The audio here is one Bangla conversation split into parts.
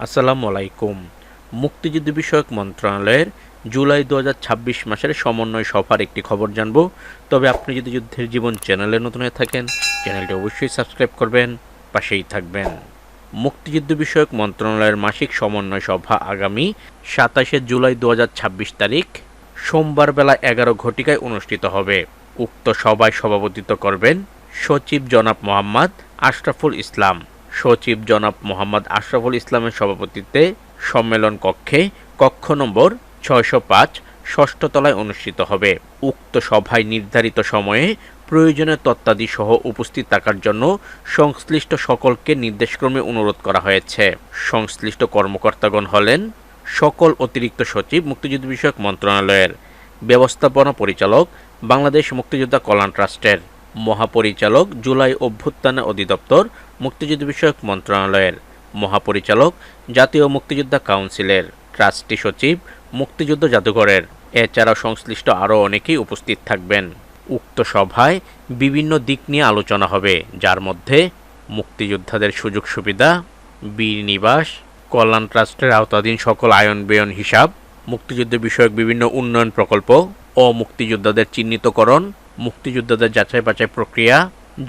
আসসালামু আলাইকুম। মুক্তিযুদ্ধ বিষয়ক মন্ত্রণালয়ের জুলাই ২০২৬ মাসের সমন্বয় সভার একটি খবর জানব। তবে আপনি যদি যুদ্ধের জীবন চ্যানেলে নতুন হয়ে থাকেন, চ্যানেলটি অবশ্যই সাবস্ক্রাইব করবেন, পাশেই থাকবেন। মুক্তিযুদ্ধ বিষয়ক মন্ত্রণালয়ের মাসিক সমন্বয় সভা আগামী ২৭শে জুলাই ২০২৬ তারিখ সোমবার বেলা ১১ ঘটিকায় অনুষ্ঠিত হবে। উক্ত সভায় সভাপতিত্ব করবেন সচিব জনাব মোহাম্মদ আশরাফুল ইসলাম। সচিব জনাব মোহাম্মদ আশরাফুল ইসলামের সভাপতিত্বে সম্মেলন কক্ষে কক্ষ নম্বর ৬০৫ ষষ্ঠ তলায় অনুষ্ঠিত হবে। উক্ত সভায় নির্ধারিত সময়ে প্রয়োজনীয় তথ্যাদি সহ উপস্থিত থাকার জন্য সংশ্লিষ্ট সকলকে নির্দেশক্রমে অনুরোধ করা হয়েছে। সংশ্লিষ্ট কর্মকর্তাগণ হলেন সকল অতিরিক্ত সচিব মুক্তিযুদ্ধ বিষয়ক মন্ত্রণালয়ের, ব্যবস্থাপনা পরিচালক বাংলাদেশ মুক্তিযোদ্ধা কল্যাণ ট্রাস্টের, মহাপরিচালক জুলাই অভ্যুত্থান অধিদপ্তর মুক্তিযুদ্ধ বিষয়ক মন্ত্রণালয়ের, মহাপরিচালক জাতীয় মুক্তিযোদ্ধা কাউন্সিলের, ট্রাস্টি সচিব মুক্তিযুদ্ধ জাদুঘরের। এছাড়াও সংশ্লিষ্ট আরও অনেকেই উপস্থিত থাকবেন। উক্ত সভায় বিভিন্ন দিক নিয়ে আলোচনা হবে, যার মধ্যে মুক্তিযোদ্ধাদের সুযোগ সুবিধা, বীর নিবাস, কল্যাণ ট্রাস্টের আওতাধীন সকল আয়ন ব্যয়ন হিসাব, মুক্তিযুদ্ধ বিষয়ক বিভিন্ন উন্নয়ন প্রকল্প ও মুক্তিযোদ্ধাদের চিহ্নিতকরণ, মুক্তিযোদ্ধাদের যাচাই বাছাই প্রক্রিয়া,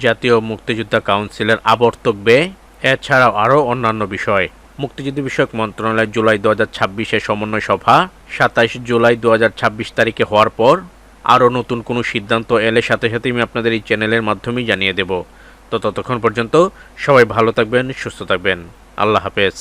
জাতীয় মুক্তিযোদ্ধা কাউন্সিলের আবর্তক ব্যয়, এছাড়াও আরও অন্যান্য বিষয়। মুক্তিযুদ্ধ বিষয়ক মন্ত্রণালয় জুলাই ২০২৬-এর সমন্বয় সভা ২৭ জুলাই ২০২৬ তারিখে হওয়ার পর আরও নতুন কোনো সিদ্ধান্ত এলে সাথে সাথে আমি আপনাদের এই চ্যানেলের মাধ্যমেই জানিয়ে দেব। তো ততক্ষণ পর্যন্ত সবাই ভালো থাকবেন, সুস্থ থাকবেন। আল্লাহ হাফেজ।